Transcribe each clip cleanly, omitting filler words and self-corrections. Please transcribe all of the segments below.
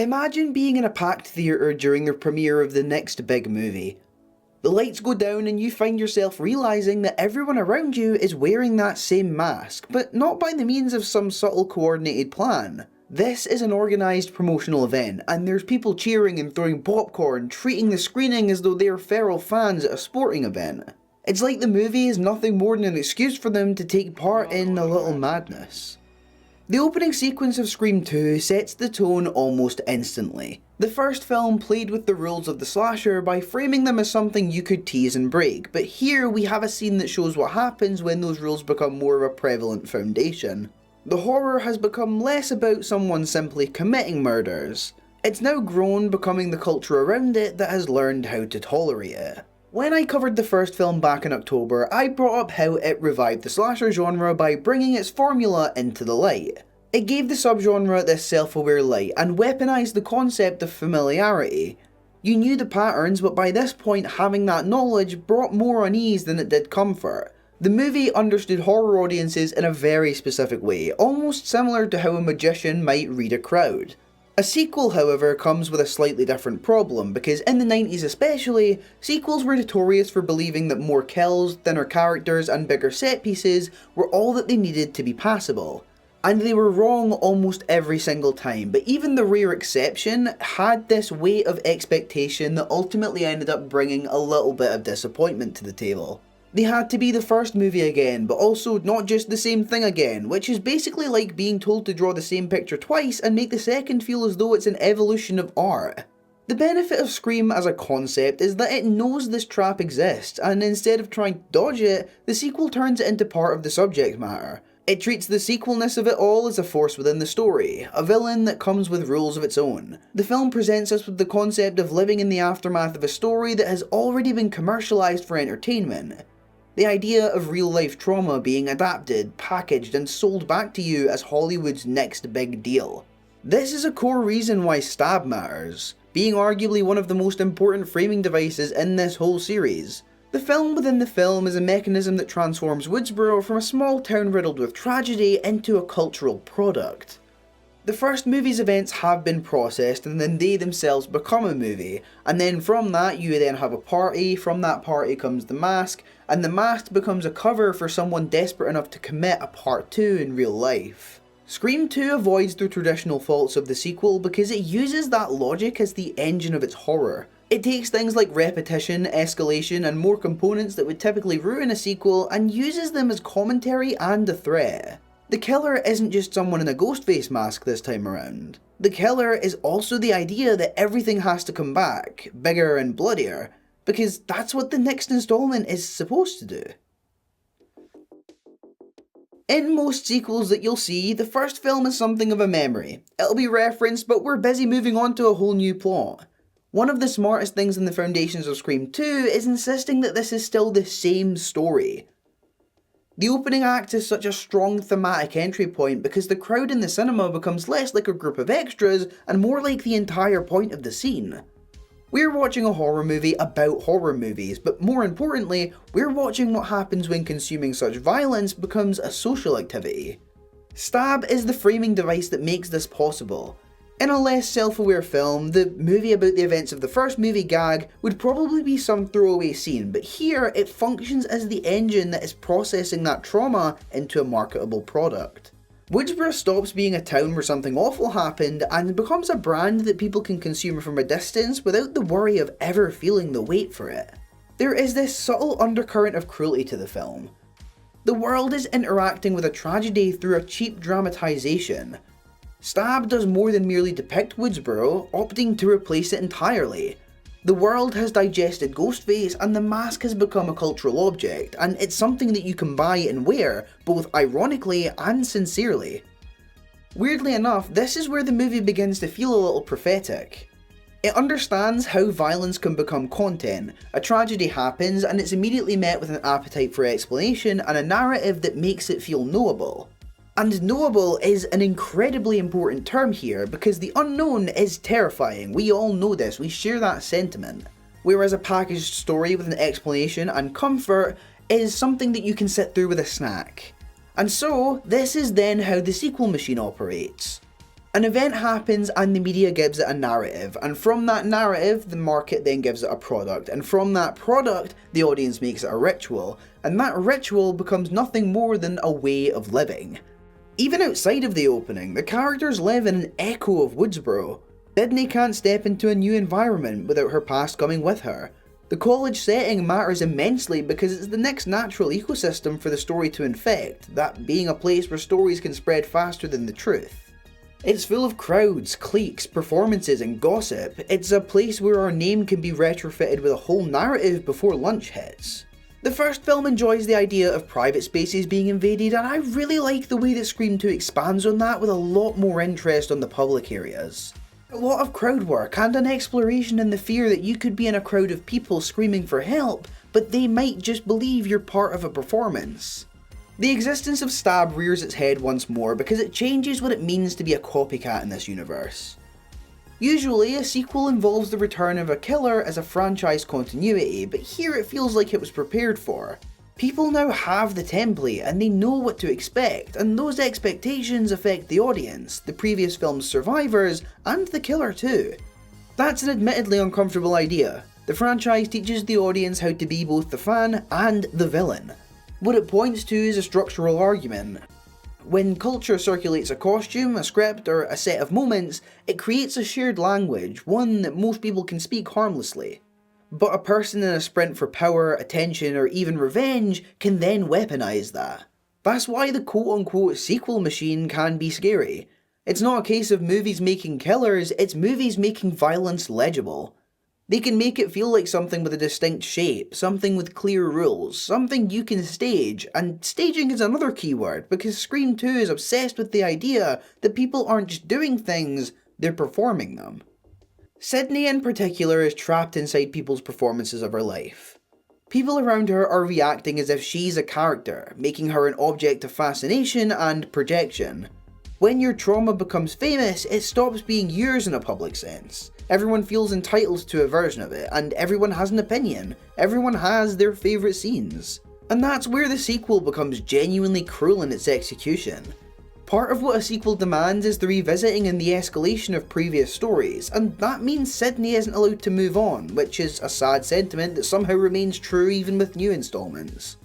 Imagine being in a packed theatre during the premiere of the next big movie. The lights go down and you find yourself realising that everyone around you is wearing that same mask, but not by the means of some subtle coordinated plan. This is an organised promotional event, and there's people cheering and throwing popcorn, treating the screening as though they're feral fans at a sporting event. It's like the movie is nothing more than an excuse for them to take part in a little madness. The opening sequence of Scream 2 sets the tone almost instantly. The first film played with the rules of the slasher by framing them as something you could tease and break, but here we have a scene that shows what happens when those rules become more of a prevalent foundation. The horror has become less about someone simply committing murders. It's now grown, becoming the culture around it that has learned how to tolerate it. When I covered the first film back in October, I brought up how it revived the slasher genre by bringing its formula into the light. It gave the subgenre this self-aware light and weaponized the concept of familiarity. You knew the patterns, but by this point having that knowledge brought more unease than it did comfort. The movie understood horror audiences in a very specific way, almost similar to how a magician might read a crowd. A sequel, however, comes with a slightly different problem, because in the 90s especially, sequels were notorious for believing that more kills, thinner characters and bigger set pieces were all that they needed to be passable. And they were wrong almost every single time, but even the rare exception had this weight of expectation that ultimately ended up bringing a little bit of disappointment to the table. They had to be the first movie again, but also not just the same thing again, which is basically like being told to draw the same picture twice and make the second feel as though it's an evolution of art. The benefit of Scream as a concept is that it knows this trap exists, and instead of trying to dodge it, the sequel turns it into part of the subject matter. It treats the sequelness of it all as a force within the story, a villain that comes with rules of its own. The film presents us with the concept of living in the aftermath of a story that has already been commercialised for entertainment. The idea of real-life trauma being adapted, packaged and sold back to you as Hollywood's next big deal. This is a core reason why stab matters, being arguably one of the most important framing devices in this whole series. The film within the film is a mechanism that transforms Woodsboro from a small town riddled with tragedy into a cultural product. The first movie's events have been processed and then they themselves become a movie, and then from that you then have a party, from that party comes the mask, and the mask becomes a cover for someone desperate enough to commit a part 2 in real life. Scream 2 avoids the traditional faults of the sequel because it uses that logic as the engine of its horror. It takes things like repetition, escalation and more components that would typically ruin a sequel and uses them as commentary and a threat. The killer isn't just someone in a Ghostface mask this time around. The killer is also the idea that everything has to come back, bigger and bloodier, because that's what the next installment is supposed to do. In most sequels that you'll see, the first film is something of a memory. It'll be referenced, but we're busy moving on to a whole new plot. One of the smartest things in the foundations of Scream 2 is insisting that this is still the same story. The opening act is such a strong thematic entry point because the crowd in the cinema becomes less like a group of extras and more like the entire point of the scene. We're watching a horror movie about horror movies, but more importantly, we're watching what happens when consuming such violence becomes a social activity. Stab is the framing device that makes this possible. In a less self-aware film, the movie about the events of the first movie gag would probably be some throwaway scene, but here it functions as the engine that is processing that trauma into a marketable product. Woodsboro stops being a town where something awful happened and becomes a brand that people can consume from a distance without the worry of ever feeling the weight for it. There is this subtle undercurrent of cruelty to the film. The world is interacting with a tragedy through a cheap dramatization. Stab does more than merely depict Woodsboro, opting to replace it entirely. The world has digested Ghostface and the mask has become a cultural object, and it's something that you can buy and wear, both ironically and sincerely. Weirdly enough, this is where the movie begins to feel a little prophetic. It understands how violence can become content. A tragedy happens and it's immediately met with an appetite for explanation and a narrative that makes it feel knowable. And knowable is an incredibly important term here because the unknown is terrifying. We all know this, we share that sentiment. Whereas a packaged story with an explanation and comfort is something that you can sit through with a snack. And so, this is then how the sequel machine operates. An event happens and the media gives it a narrative, and from that narrative, the market then gives it a product, and from that product, the audience makes it a ritual, and that ritual becomes nothing more than a way of living. Even outside of the opening, the characters live in an echo of Woodsboro. Sidney can't step into a new environment without her past coming with her. The college setting matters immensely because it's the next natural ecosystem for the story to infect, that being a place where stories can spread faster than the truth. It's full of crowds, cliques, performances and gossip. It's a place where our name can be retrofitted with a whole narrative before lunch hits. The first film enjoys the idea of private spaces being invaded, and I really like the way that Scream 2 expands on that with a lot more interest on the public areas. A lot of crowd work and an exploration in the fear that you could be in a crowd of people screaming for help, but they might just believe you're part of a performance. The existence of Stab rears its head once more because it changes what it means to be a copycat in this universe. Usually, a sequel involves the return of a killer as a franchise continuity, but here it feels like it was prepared for. People now have the template and they know what to expect, and those expectations affect the audience, the previous film's survivors, and the killer too. That's an admittedly uncomfortable idea. The franchise teaches the audience how to be both the fan and the villain. What it points to is a structural argument. When culture circulates a costume, a script, or a set of moments, it creates a shared language, one that most people can speak harmlessly. But a person in a sprint for power, attention, or even revenge can then weaponize that. That's why the quote-unquote sequel machine can be scary. It's not a case of movies making killers, it's movies making violence legible. They can make it feel like something with a distinct shape, something with clear rules, something you can stage, and staging is another keyword because Scream 2 is obsessed with the idea that people aren't just doing things, they're performing them. Sidney in particular is trapped inside people's performances of her life. People around her are reacting as if she's a character, making her an object of fascination and projection. When your trauma becomes famous, it stops being yours in a public sense. Everyone feels entitled to a version of it, and everyone has an opinion. Everyone has their favourite scenes. And that's where the sequel becomes genuinely cruel in its execution. Part of what a sequel demands is the revisiting and the escalation of previous stories, and that means Sidney isn't allowed to move on, which is a sad sentiment that somehow remains true even with new installments.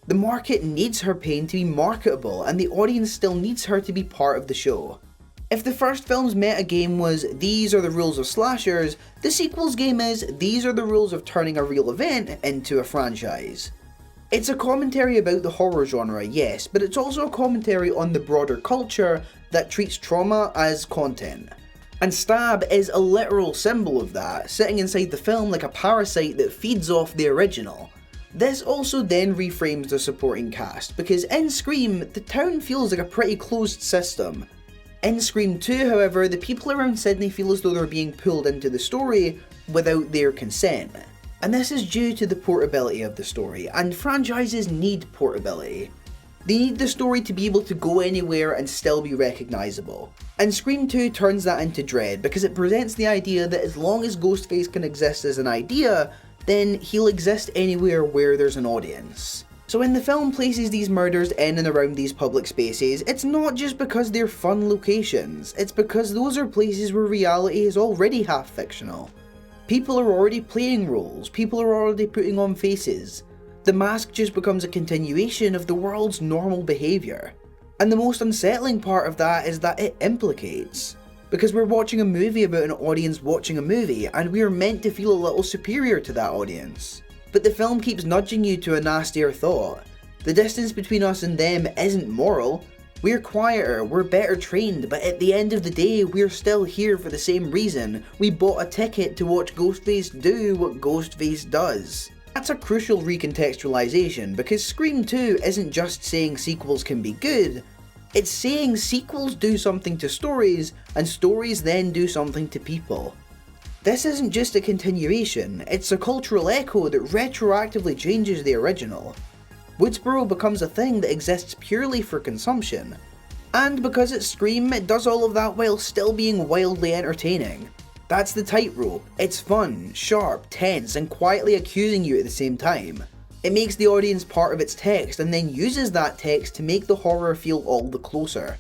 The market needs her pain to be marketable, and the audience still needs her to be part of the show. If the first film's metagame was, these are the rules of slashers, the sequel's game is, these are the rules of turning a real event into a franchise. It's a commentary about the horror genre, yes, but it's also a commentary on the broader culture that treats trauma as content. And Stab is a literal symbol of that, sitting inside the film like a parasite that feeds off the original. This also then reframes the supporting cast, because in Scream, the town feels like a pretty closed system. In Scream 2, however, the people around Sidney feel as though they're being pulled into the story without their consent. And this is due to the portability of the story, and franchises need portability. They need the story to be able to go anywhere and still be recognisable. And Scream 2 turns that into dread because it presents the idea that as long as Ghostface can exist as an idea, then he'll exist anywhere where there's an audience. So when the film places these murders in and around these public spaces, it's not just because they're fun locations, it's because those are places where reality is already half fictional. People are already playing roles, people are already putting on faces. The mask just becomes a continuation of the world's normal behaviour. And the most unsettling part of that is that it implicates. Because we're watching a movie about an audience watching a movie, and we are meant to feel a little superior to that audience. But the film keeps nudging you to a nastier thought. The distance between us and them isn't moral. We're quieter, we're better trained, but at the end of the day, we're still here for the same reason. We bought a ticket to watch Ghostface do what Ghostface does. That's a crucial recontextualization, because Scream 2 isn't just saying sequels can be good, it's saying sequels do something to stories, and stories then do something to people. This isn't just a continuation, it's a cultural echo that retroactively changes the original. Woodsboro becomes a thing that exists purely for consumption. And because it's Scream, it does all of that while still being wildly entertaining. That's the tightrope. It's fun, sharp, tense, and quietly accusing you at the same time. It makes the audience part of its text and then uses that text to make the horror feel all the closer.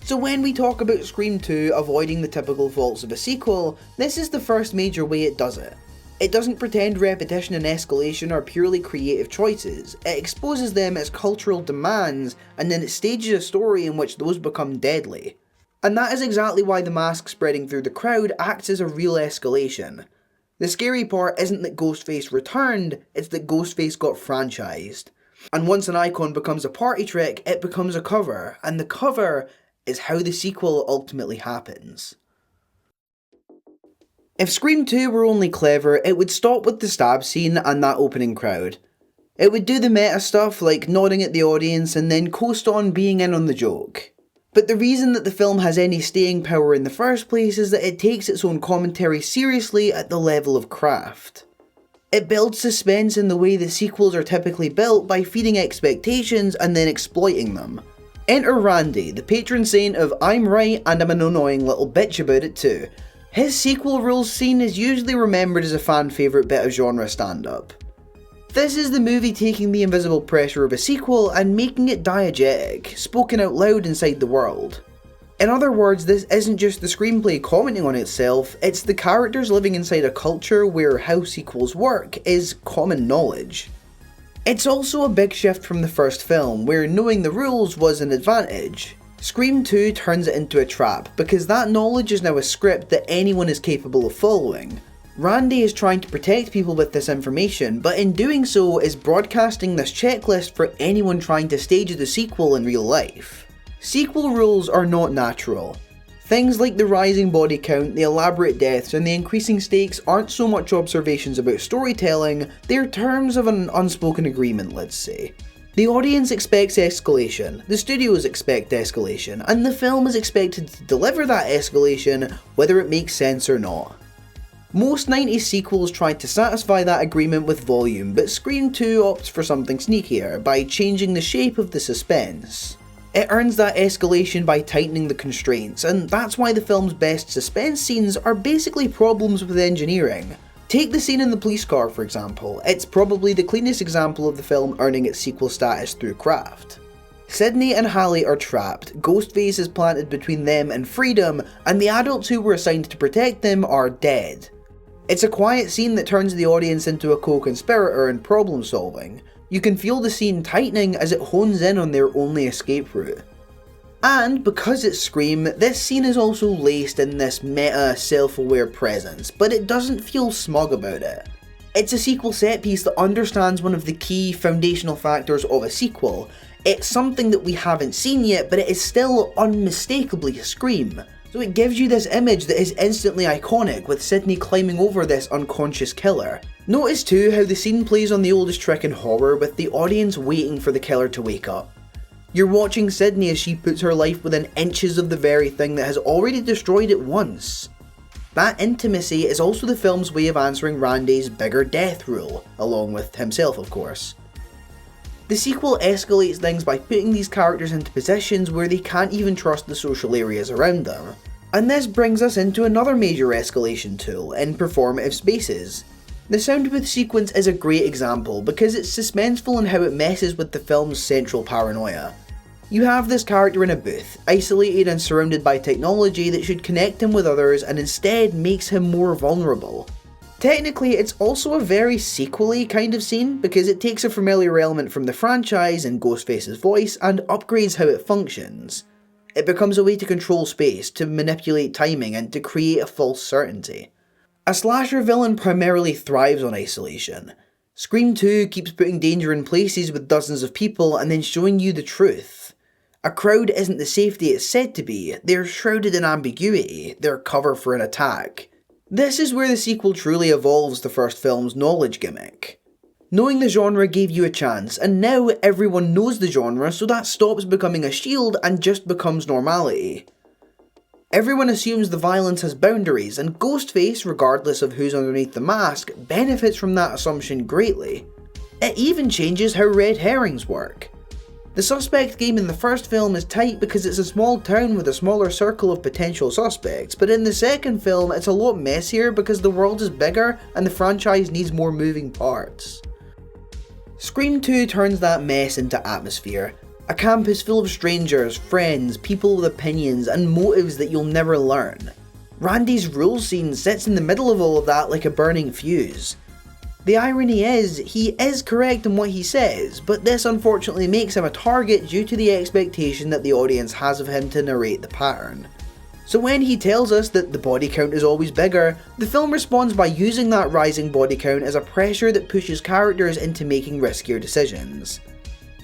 So when we talk about Scream 2 avoiding the typical faults of a sequel, this is the first major way it does it. It doesn't pretend repetition and escalation are purely creative choices, it exposes them as cultural demands, and then it stages a story in which those become deadly. And that is exactly why the mask spreading through the crowd acts as a real escalation. The scary part isn't that Ghostface returned, it's that Ghostface got franchised. And once an icon becomes a party trick, it becomes a cover, and the cover is how the sequel ultimately happens. If Scream 2 were only clever, it would stop with the stab scene and that opening crowd. It would do the meta stuff like nodding at the audience and then coast on being in on the joke. But the reason that the film has any staying power in the first place is that it takes its own commentary seriously at the level of craft. It builds suspense in the way that sequels are typically built by feeding expectations and then exploiting them. Enter Randy, the patron saint of I'm right and I'm an annoying little bitch about it too. His sequel rules scene is usually remembered as a fan favourite bit of genre stand-up. This is the movie taking the invisible pressure of a sequel and making it diegetic, spoken out loud inside the world. In other words, this isn't just the screenplay commenting on itself, it's the characters living inside a culture where how sequels work is common knowledge. It's also a big shift from the first film, where knowing the rules was an advantage. Scream 2 turns it into a trap, because that knowledge is now a script that anyone is capable of following. Randy is trying to protect people with this information, but in doing so is broadcasting this checklist for anyone trying to stage the sequel in real life. Sequel rules are not natural. Things like the rising body count, the elaborate deaths, and the increasing stakes aren't so much observations about storytelling, they're terms of an unspoken agreement, let's say. The audience expects escalation, the studios expect escalation, and the film is expected to deliver that escalation whether it makes sense or not. Most 90s sequels tried to satisfy that agreement with volume, but Scream 2 opts for something sneakier by changing the shape of the suspense. It earns that escalation by tightening the constraints, and that's why the film's best suspense scenes are basically problems with engineering. Take the scene in the police car, for example. It's probably the cleanest example of the film earning its sequel status through craft. Sidney and Hallie are trapped, Ghostface is planted between them and freedom, and the adults who were assigned to protect them are dead. It's a quiet scene that turns the audience into a co-conspirator in problem solving. You can feel the scene tightening as it hones in on their only escape route. And because it's Scream, this scene is also laced in this meta, self-aware presence, but it doesn't feel smug about it. It's a sequel set piece that understands one of the key foundational factors of a sequel. It's something that we haven't seen yet, but it is still unmistakably Scream. So it gives you this image that is instantly iconic, with Sidney climbing over this unconscious killer. Notice too how the scene plays on the oldest trick in horror, with the audience waiting for the killer to wake up. You're watching Sidney as she puts her life within inches of the very thing that has already destroyed it once. That intimacy is also the film's way of answering Randy's bigger death rule, along with himself of course. The sequel escalates things by putting these characters into positions where they can't even trust the social areas around them. And this brings us into another major escalation tool in performative spaces. The sound booth sequence is a great example because it's suspenseful in how it messes with the film's central paranoia. You have this character in a booth, isolated and surrounded by technology that should connect him with others and instead makes him more vulnerable. Technically, it's also a very sequel-y kind of scene because it takes a familiar element from the franchise and Ghostface's voice and upgrades how it functions. It becomes a way to control space, to manipulate timing, and to create a false certainty. A slasher villain primarily thrives on isolation. Scream 2 keeps putting danger in places with dozens of people and then showing you the truth. A crowd isn't the safety it's said to be, they're shrouded in ambiguity, they're cover for an attack. This is where the sequel truly evolves the first film's knowledge gimmick. Knowing the genre gave you a chance, and now everyone knows the genre, so that stops becoming a shield and just becomes normality. Everyone assumes the violence has boundaries, and Ghostface, regardless of who's underneath the mask, benefits from that assumption greatly. It even changes how red herrings work. The suspect game in the first film is tight because it's a small town with a smaller circle of potential suspects, but in the second film it's a lot messier because the world is bigger and the franchise needs more moving parts. Scream 2 turns that mess into atmosphere. A campus full of strangers, friends, people with opinions, and motives that you'll never learn. Randy's rules scene sits in the middle of all of that like a burning fuse. The irony is, he is correct in what he says, but this unfortunately makes him a target due to the expectation that the audience has of him to narrate the pattern. So when he tells us that the body count is always bigger, the film responds by using that rising body count as a pressure that pushes characters into making riskier decisions.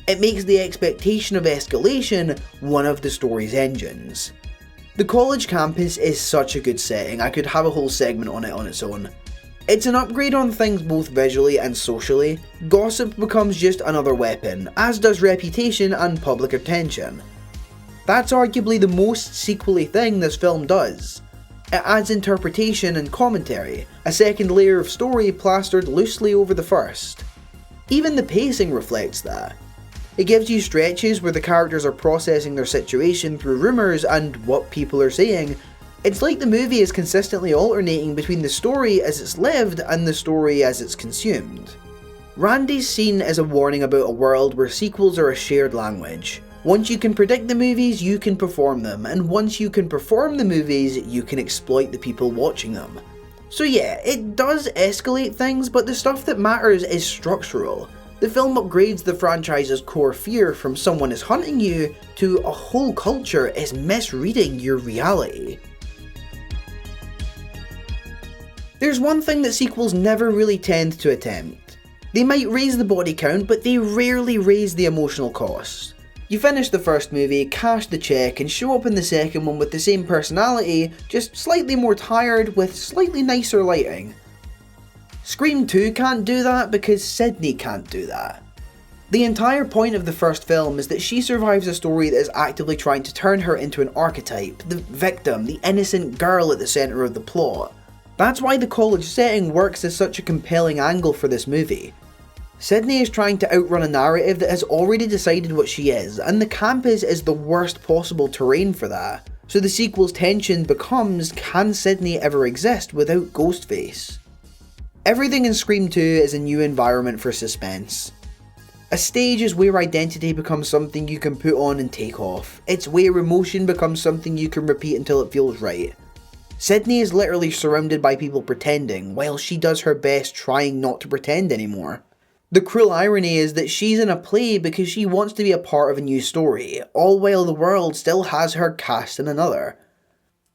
It makes the expectation of escalation one of the story's engines. The college campus is such a good setting, I could have a whole segment on it on its own. It's an upgrade on things both visually and socially. Gossip becomes just another weapon, as does reputation and public attention. That's arguably the most sequel-y thing this film does. It adds interpretation and commentary, a second layer of story plastered loosely over the first. Even the pacing reflects that. It gives you stretches where the characters are processing their situation through rumours and what people are saying. It's like the movie is consistently alternating between the story as it's lived and the story as it's consumed. Randy's scene is a warning about a world where sequels are a shared language. Once you can predict the movies, you can perform them, and once you can perform the movies, you can exploit the people watching them. So yeah, it does escalate things, but the stuff that matters is structural. The film upgrades the franchise's core fear from someone is hunting you to a whole culture is misreading your reality. There's one thing that sequels never really tend to attempt. They might raise the body count, but they rarely raise the emotional cost. You finish the first movie, cash the check, and show up in the second one with the same personality, just slightly more tired with slightly nicer lighting. Scream 2 can't do that because Sidney can't do that. The entire point of the first film is that she survives a story that is actively trying to turn her into an archetype, the victim, the innocent girl at the centre of the plot. That's why the college setting works as such a compelling angle for this movie. Sidney is trying to outrun a narrative that has already decided what she is, and the campus is the worst possible terrain for that. So the sequel's tension becomes, can Sidney ever exist without Ghostface? Everything in Scream 2 is a new environment for suspense. A stage is where identity becomes something you can put on and take off. It's where emotion becomes something you can repeat until it feels right. Sidney is literally surrounded by people pretending, while she does her best trying not to pretend anymore. The cruel irony is that she's in a play because she wants to be a part of a new story, all while the world still has her cast in another.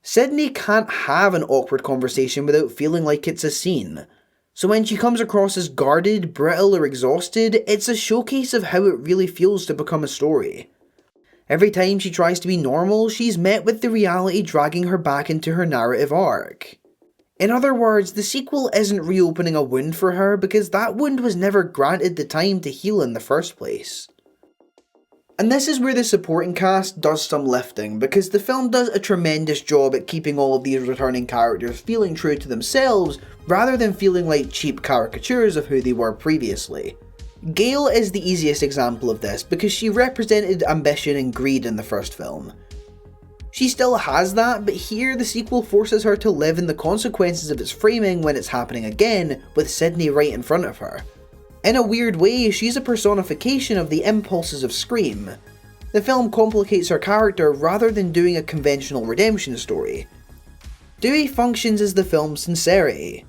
Sidney can't have an awkward conversation without feeling like it's a scene. So when she comes across as guarded, brittle, or exhausted, it's a showcase of how it really feels to become a story. Every time she tries to be normal, she's met with the reality dragging her back into her narrative arc. In other words, the sequel isn't reopening a wound for her because that wound was never granted the time to heal in the first place. And this is where the supporting cast does some lifting, because the film does a tremendous job at keeping all of these returning characters feeling true to themselves, rather than feeling like cheap caricatures of who they were previously. Gail is the easiest example of this because she represented ambition and greed in the first film. She still has that, but here the sequel forces her to live in the consequences of its framing when it's happening again, with Sidney right in front of her. In a weird way, she's a personification of the impulses of Scream. The film complicates her character rather than doing a conventional redemption story. Dewey functions as the film's sincerity.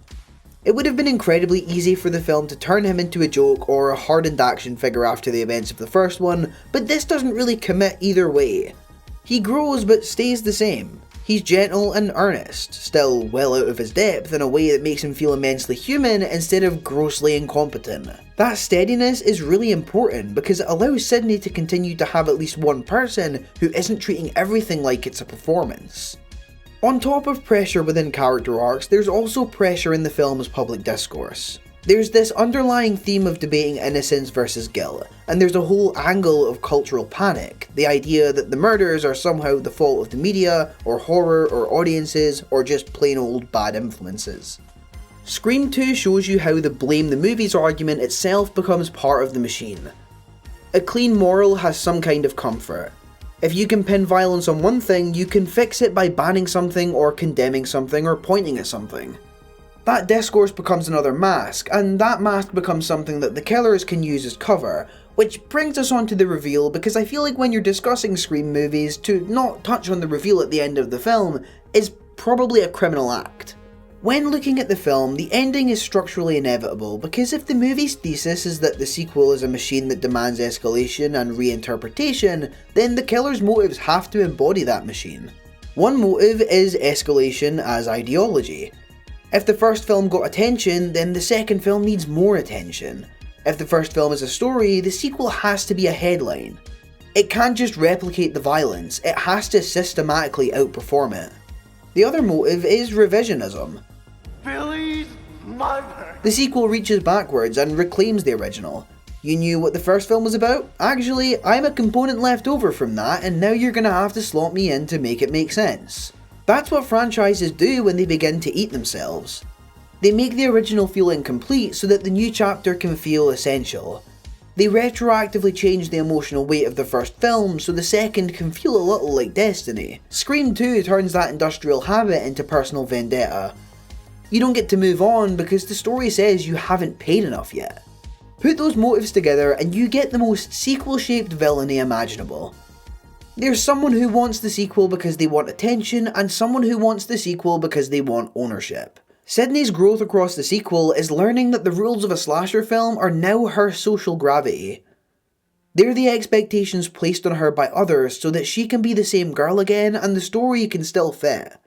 It would have been incredibly easy for the film to turn him into a joke or a hardened action figure after the events of the first one, but this doesn't really commit either way. He grows but stays the same. He's gentle and earnest, still well out of his depth in a way that makes him feel immensely human instead of grossly incompetent. That steadiness is really important because it allows Sidney to continue to have at least one person who isn't treating everything like it's a performance. On top of pressure within character arcs, there's also pressure in the film's public discourse. There's this underlying theme of debating innocence versus guilt, and there's a whole angle of cultural panic, the idea that the murders are somehow the fault of the media, or horror, or audiences, or just plain old bad influences. Scream 2 shows you how the blame the movies argument itself becomes part of the machine. A clean moral has some kind of comfort. If you can pin violence on one thing, you can fix it by banning something or condemning something or pointing at something. That discourse becomes another mask, and that mask becomes something that the killers can use as cover, Which brings us on to the reveal, because I feel like when you're discussing Scream movies, to not touch on the reveal at the end of the film is probably a criminal act. When looking at the film, the ending is structurally inevitable, because if the movie's thesis is that the sequel is a machine that demands escalation and reinterpretation, then the killer's motives have to embody that machine. One motive is escalation as ideology. If the first film got attention, then the second film needs more attention. If the first film is a story, the sequel has to be a headline. It can't just replicate the violence, it has to systematically outperform it. The other motive is revisionism. Billy's mother. The sequel reaches backwards and reclaims the original. You knew what the first film was about? Actually, I'm a component left over from that, and now you're gonna have to slot me in to make it make sense. That's what franchises do when they begin to eat themselves. They make the original feel incomplete so that the new chapter can feel essential. They retroactively change the emotional weight of the first film so the second can feel a little like Destiny. Scream 2 turns that industrial habit into personal vendetta. You don't get to move on because the story says you haven't paid enough yet. Put those motives together and you get the most sequel-shaped villainy imaginable. There's someone who wants the sequel because they want attention, and someone who wants the sequel because they want ownership. Sidney's growth across the sequel is learning that the rules of a slasher film are now her social gravity. They're the expectations placed on her by others so that she can be the same girl again and the story can still fit.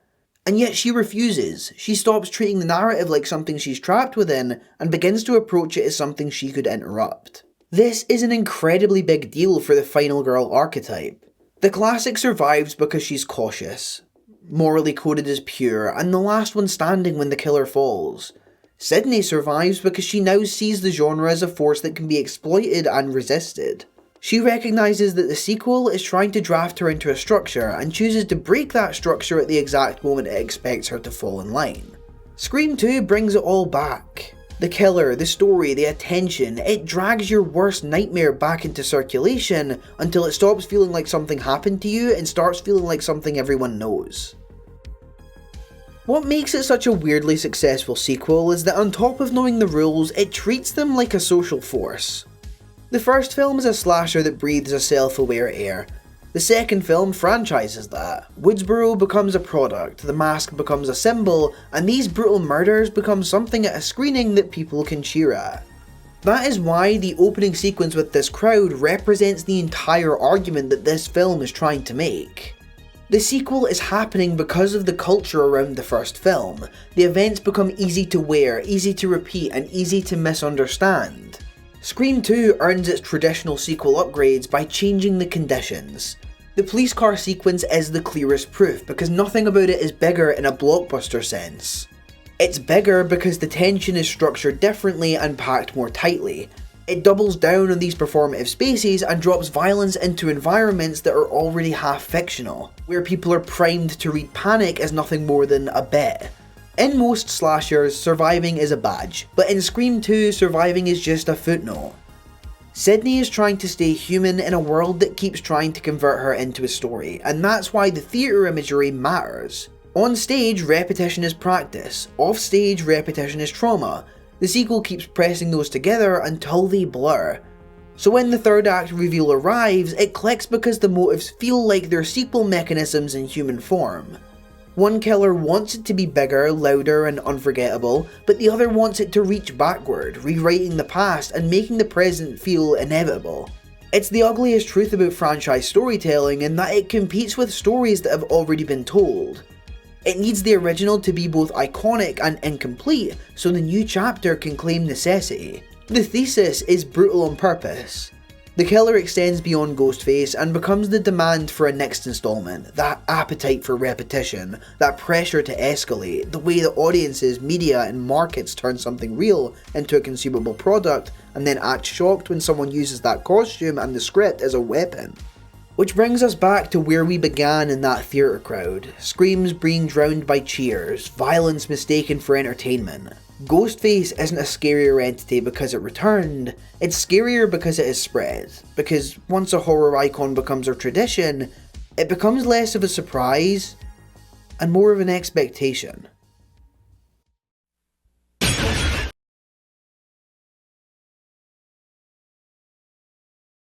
And yet she refuses. She stops treating the narrative like something she's trapped within and begins to approach it as something she could interrupt. This is an incredibly big deal for the final girl archetype. The classic survives because she's cautious, morally coded as pure, and the last one standing when the killer falls. Sidney survives because she now sees the genre as a force that can be exploited and resisted. She recognises that the sequel is trying to draft her into a structure and chooses to break that structure at the exact moment it expects her to fall in line. Scream 2 brings it all back. The killer, the story, the attention, it drags your worst nightmare back into circulation until it stops feeling like something happened to you and starts feeling like something everyone knows. What makes it such a weirdly successful sequel is that on top of knowing the rules, it treats them like a social force. The first film is a slasher that breathes a self-aware air. The second film franchises that. Woodsboro becomes a product, the mask becomes a symbol, and these brutal murders become something at a screening that people can cheer at. That is why the opening sequence with this crowd represents the entire argument that this film is trying to make. The sequel is happening because of the culture around the first film. The events become easy to wear, easy to repeat, and easy to misunderstand. Scream 2 earns its traditional sequel upgrades by changing the conditions. The police car sequence is the clearest proof because nothing about it is bigger in a blockbuster sense. It's bigger because the tension is structured differently and packed more tightly. It doubles down on these performative spaces and drops violence into environments that are already half fictional, where people are primed to read panic as nothing more than a bit. In most slashers, surviving is a badge, but in Scream 2, surviving is just a footnote. Sidney is trying to stay human in a world that keeps trying to convert her into a story, and that's why the theatre imagery matters. On stage, repetition is practice. Off stage, repetition is trauma. The sequel keeps pressing those together until they blur. So when the third act reveal arrives, it clicks because the motives feel like they're sequel mechanisms in human form. One killer wants it to be bigger, louder, and unforgettable, but the other wants it to reach backward, rewriting the past and making the present feel inevitable. It's the ugliest truth about franchise storytelling in that it competes with stories that have already been told. It needs the original to be both iconic and incomplete so the new chapter can claim necessity. The thesis is brutal on purpose. The killer extends beyond Ghostface and becomes the demand for a next installment, that appetite for repetition, that pressure to escalate, the way that audiences, media and markets turn something real into a consumable product and then act shocked when someone uses that costume and the script as a weapon. Which brings us back to where we began in that theatre crowd. Screams being drowned by cheers, violence mistaken for entertainment. Ghostface isn't a scarier entity because it returned, it's scarier because it has spread. Because once a horror icon becomes a tradition, it becomes less of a surprise and more of an expectation.